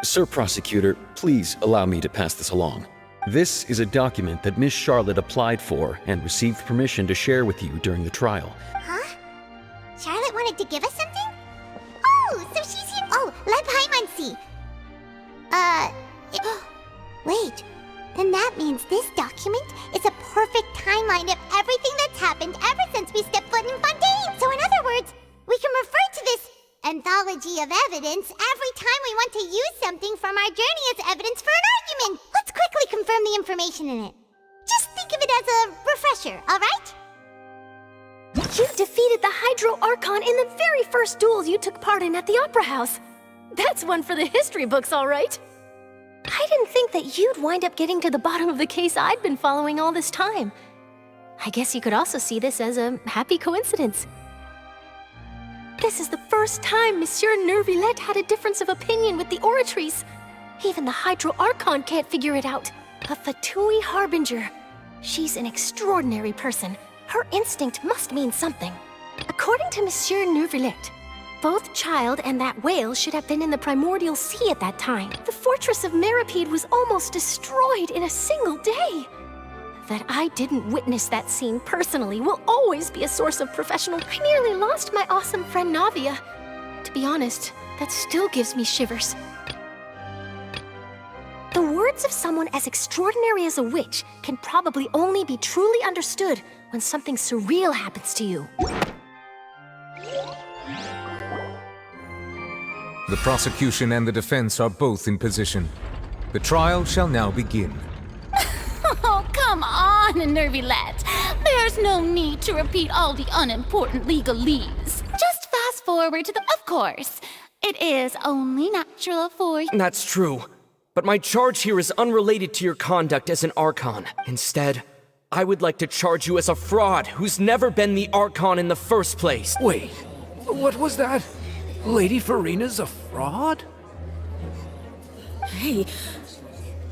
Sir Prosecutor, please allow me to pass this along. This is a document that Miss Charlotte applied for and received permission to share with you during the trial. Huh? Charlotte wanted to give us something? Oh, so she's here. Oh, let Paimon see. Wait. Then that means this document is a perfect timeline of everything that's happened ever since we stepped foot in Fontaine. So in other words, we can refer to this anthology of evidence every time we want to use something from our journey as evidence for an argument. Let's quickly confirm the information in it. Just think of it as a refresher, alright? You defeated the Hydro Archon in the very first duel you took part in at the Opera House. That's one for the history books, all right. I didn't think that you'd wind up getting to the bottom of the case I'd been following all this time. I guess you could also see this as a happy coincidence. This is the first time Monsieur Neuvillette had a difference of opinion with the Oratrice. Even the Hydro Archon can't figure it out. A Fatui Harbinger. She's an extraordinary person. Her instinct must mean something. According to Monsieur Neuvillette, both Child and that whale should have been in the Primordial Sea at that time. The fortress of Meripede was almost destroyed in a single day. That I didn't witness that scene personally will always be a source of professional. I nearly lost my awesome friend Navia. To be honest, that still gives me shivers. The words of someone as extraordinary as a witch can probably only be truly understood when something surreal happens to you. The prosecution and the defense are both in position. The trial shall now begin. Oh, come on, Neuvillette. There's no need to repeat all the unimportant legalese. Just fast forward to the... Of course. It is only natural for you. That's true. But my charge here is unrelated to your conduct as an Archon. Instead, I would like to charge you as a fraud who's never been the Archon in the first place. Wait, what was that? Lady Farina's a fraud? Hey,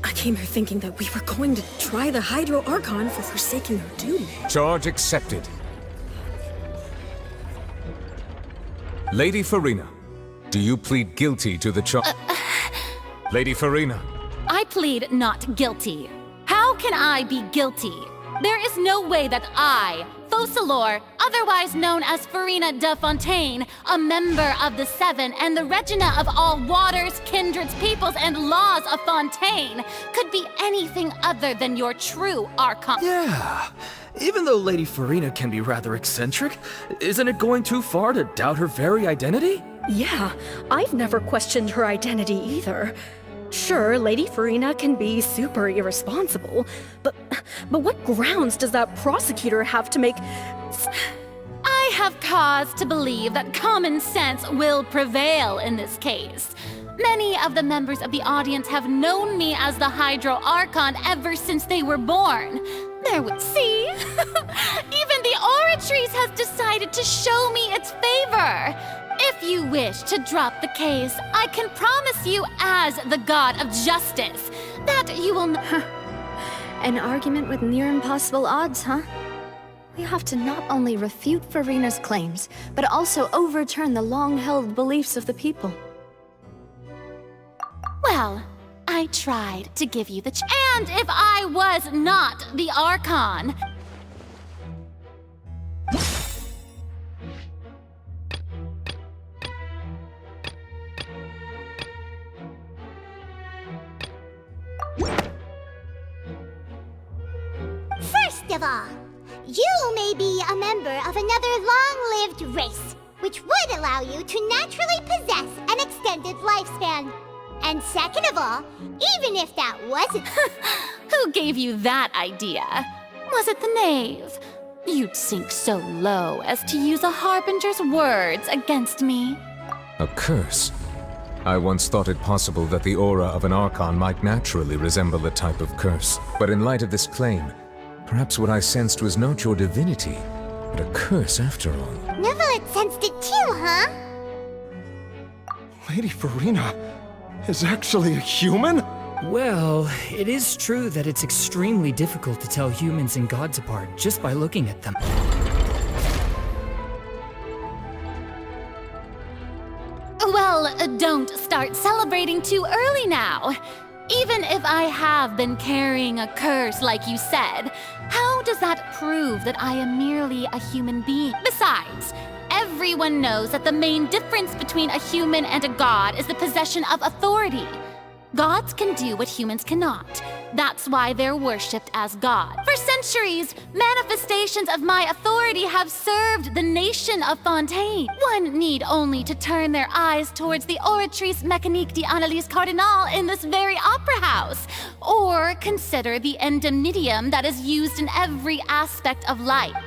I came here thinking that we were going to try the Hydro Archon for forsaking her duty. Charge accepted. Lady Farina, do you plead guilty to the charge? Lady Farina. I plead not guilty. How can I be guilty? There is no way that I, Focalor, otherwise known as Farina de Fontaine, a member of the Seven and the Regina of all waters, kindreds, peoples, and laws of Fontaine, could be anything other than your true Archon. Yeah. Even though Lady Farina can be rather eccentric, isn't it going too far to doubt her very identity? Yeah, I've never questioned her identity either. Sure, Lady Farina can be super irresponsible, but what grounds does that prosecutor have to make... I have cause to believe that common sense will prevail in this case. Many of the members of the audience have known me as the Hydro Archon ever since they were born. See? Even the Oratrice has decided to show me its favor. If you wish to drop the case, I can promise you as the God of Justice that you will An argument with near impossible odds, huh? We have to not only refute Farina's claims, but also overturn the long-held beliefs of the people. Well, I tried to give you the and if I was not the Archon... First of all, you may be a member of another long-lived race, which would allow you to naturally possess an extended lifespan. And second of all, even if that wasn't... Who gave you that idea? Was it the knave? You'd sink so low as to use a harbinger's words against me. A curse? I once thought it possible that the aura of an Archon might naturally resemble a type of curse. But in light of this claim, perhaps what I sensed was not your divinity, but a curse after all. Neuvillette sensed it too, huh? Lady Farina is actually a human? Well, it is true that it's extremely difficult to tell humans and gods apart just by looking at them. Well, don't start celebrating too early now. Even if I have been carrying a curse like you said, how does that prove that I am merely a human being? Besides, everyone knows that the main difference between a human and a god is the possession of authority. Gods can do what humans cannot. That's why they're worshipped as gods. For centuries, manifestations of my authority have served the nation of Fontaine. One need only to turn their eyes towards the Oratrice Mécanique d'Analyse Cardinal in this very opera house, or consider the indemnitium that is used in every aspect of life.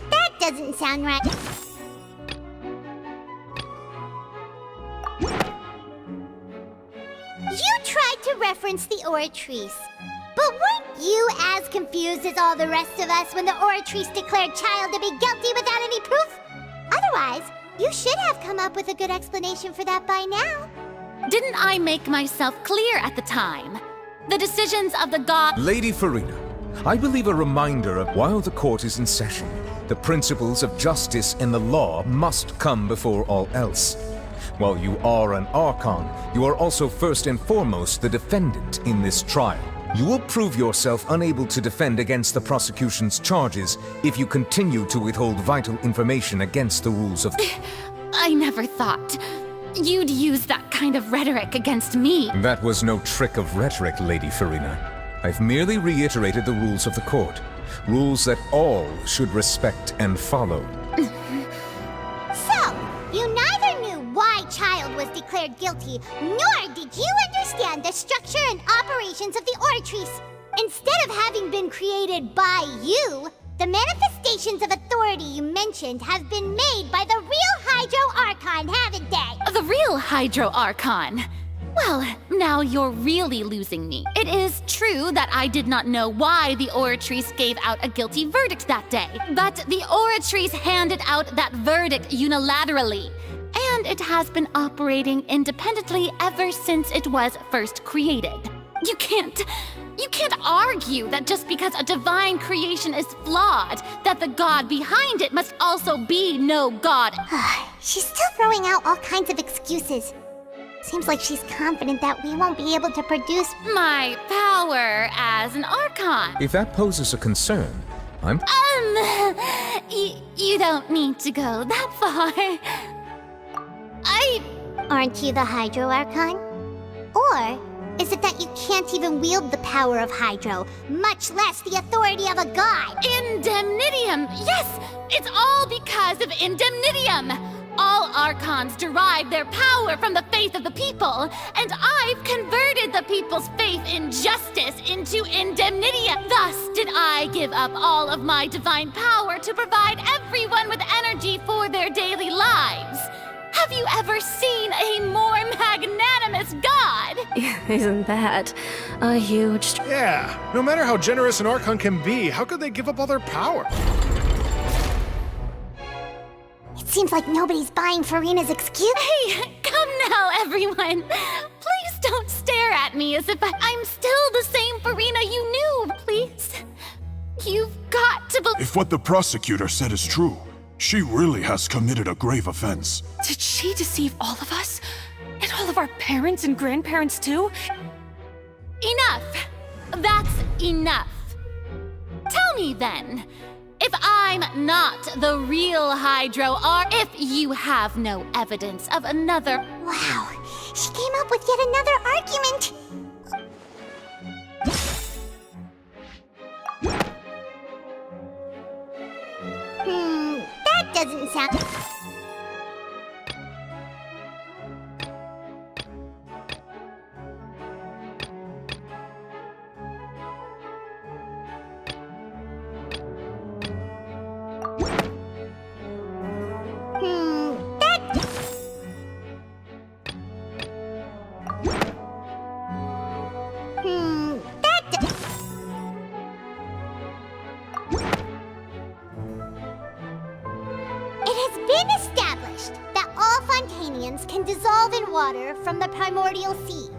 That doesn't sound right. You tried to reference the Oratrice. But weren't you as confused as all the rest of us when the Oratrice declared Child to be guilty without any proof? Otherwise, you should have come up with a good explanation for that by now. Didn't I make myself clear at the time? The decisions of the god— Lady Farina, I believe a reminder of while the court is in session, the principles of justice and the law must come before all else. While you are an Archon, you are also first and foremost the defendant in this trial. You will prove yourself unable to defend against the prosecution's charges if you continue to withhold vital information against the rules of— I never thought you'd use that kind of rhetoric against me. That was no trick of rhetoric, Lady Farina. I've merely reiterated the rules of the court. Rules that all should respect and follow. So, you neither knew why Child was declared guilty, nor did you understand the structure and operations of the Oratrice. Instead of having been created by you, the manifestations of authority you mentioned have been made by the real Hydro Archon, haven't they? The real Hydro Archon? Well, now you're really losing me. It is true that I did not know why the Oratrice gave out a guilty verdict that day, but the Oratrice handed out that verdict unilaterally, and it has been operating independently ever since it was first created. You can't argue that just because a divine creation is flawed, that the god behind it must also be no god. She's still throwing out all kinds of excuses. Seems like she's confident that we won't be able to produce my power as an Archon. If that poses a concern, I'm— You don't need to go that far. Aren't you the Hydro Archon? Or is it that you can't even wield the power of Hydro, much less the authority of a god? Indemnitium! Yes! It's all because of Indemnitium! All Archons derive their power from the faith of the people, and I've converted the people's faith in justice into Indemnitium. Thus did I give up all of my divine power to provide everyone with energy for their daily lives. Have you ever seen a more magnanimous god? Isn't that a huge— Yeah, no matter how generous an Archon can be, how could they give up all their power? It seems like nobody's buying Farina's excuse. Hey, come now, everyone. Please don't stare at me as if I'm still the same Farina you knew, please. You've got to believe— If what the prosecutor said is true, she really has committed a grave offense. Did she deceive all of us? And all of our parents and grandparents too? Enough. That's enough. Tell me then, if I'm not the real Hydro if you have no evidence of another— Wow, she came up with yet another argument. That doesn't sound— can dissolve in water from the primordial sea.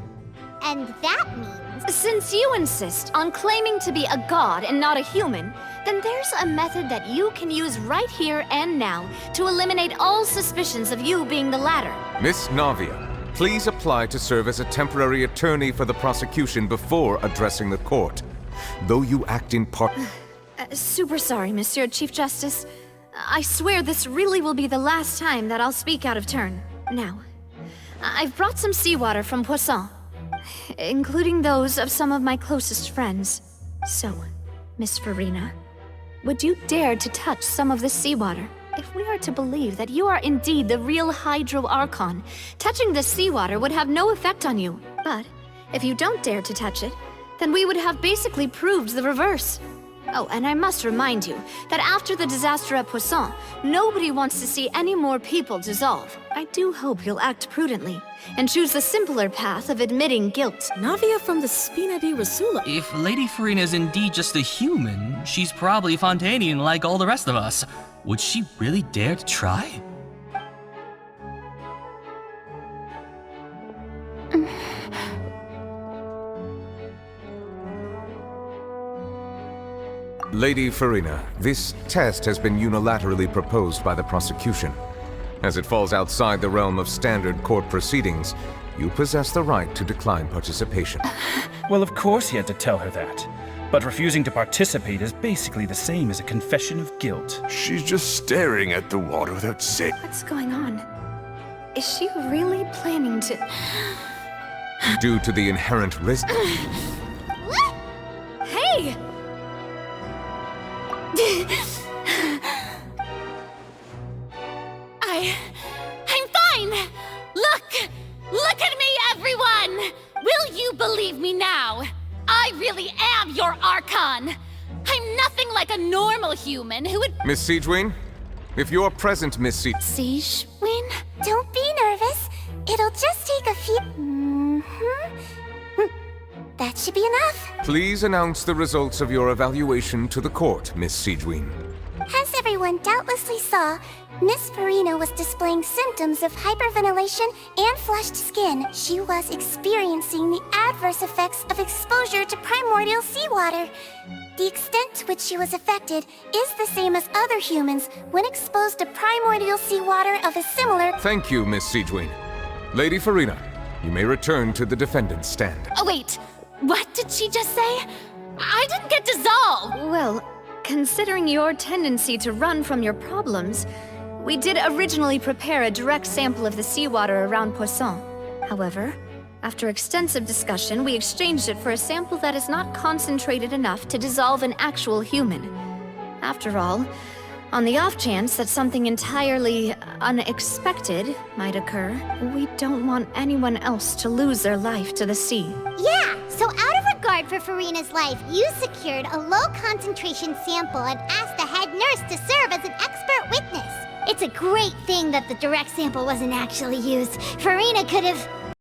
And that means Since you insist on claiming to be a god and not a human, then there's a method that you can use right here and now to eliminate all suspicions of you being the latter. Miss Navia, please apply to serve as a temporary attorney for the prosecution before addressing the court. Though you act in part... Super sorry, Monsieur Chief Justice. I swear this really will be the last time that I'll speak out of turn. Now, I've brought some seawater from Poisson, including those of some of my closest friends. So, Miss Farina, would you dare to touch some of this seawater? If we are to believe that you are indeed the real Hydro Archon, touching this seawater would have no effect on you. But if you don't dare to touch it, then we would have basically proved the reverse. Oh, and I must remind you that after the disaster at Poisson, nobody wants to see any more people dissolve. I do hope you'll act prudently and choose the simpler path of admitting guilt. Navia from the Spina di Rosula. If Lady Farina is indeed just a human, she's probably Fontanian like all the rest of us. Would she really dare to try? Lady Farina, this test has been unilaterally proposed by the prosecution. As it falls outside the realm of standard court proceedings, you possess the right to decline participation. Well, of course he had to tell her that. But refusing to participate is basically the same as a confession of guilt. She's just staring at the water without saying... What's going on? Is she really planning to... Due to the inherent risk... Hey! I'm fine! Look at me, everyone! Will you believe me now? I really am your Archon! I'm nothing like a normal human who would— Miss Siegewin? If you're present, Miss Siegewin? Don't be nervous. It'll just take a few... That should be enough. Please announce the results of your evaluation to the court, Miss Siegewin. As everyone doubtlessly saw, Miss Farina was displaying symptoms of hyperventilation and flushed skin. She was experiencing the adverse effects of exposure to primordial seawater. The extent to which she was affected is the same as other humans when exposed to primordial seawater of a similar... Thank you, Miss Siegewin. Lady Farina, you may return to the defendant's stand. Oh, wait. What did she just say? I didn't get dissolved! Well, considering your tendency to run from your problems, we did originally prepare a direct sample of the seawater around Poisson. However, after extensive discussion, we exchanged it for a sample that is not concentrated enough to dissolve an actual human. After all, on the off chance that something entirely unexpected might occur, we don't want anyone else to lose their life to the sea. Yeah, so out of regard for Farina's life, you secured a low-concentration sample and asked the head nurse to serve as an expert witness. It's a great thing that the direct sample wasn't actually used. Farina could have...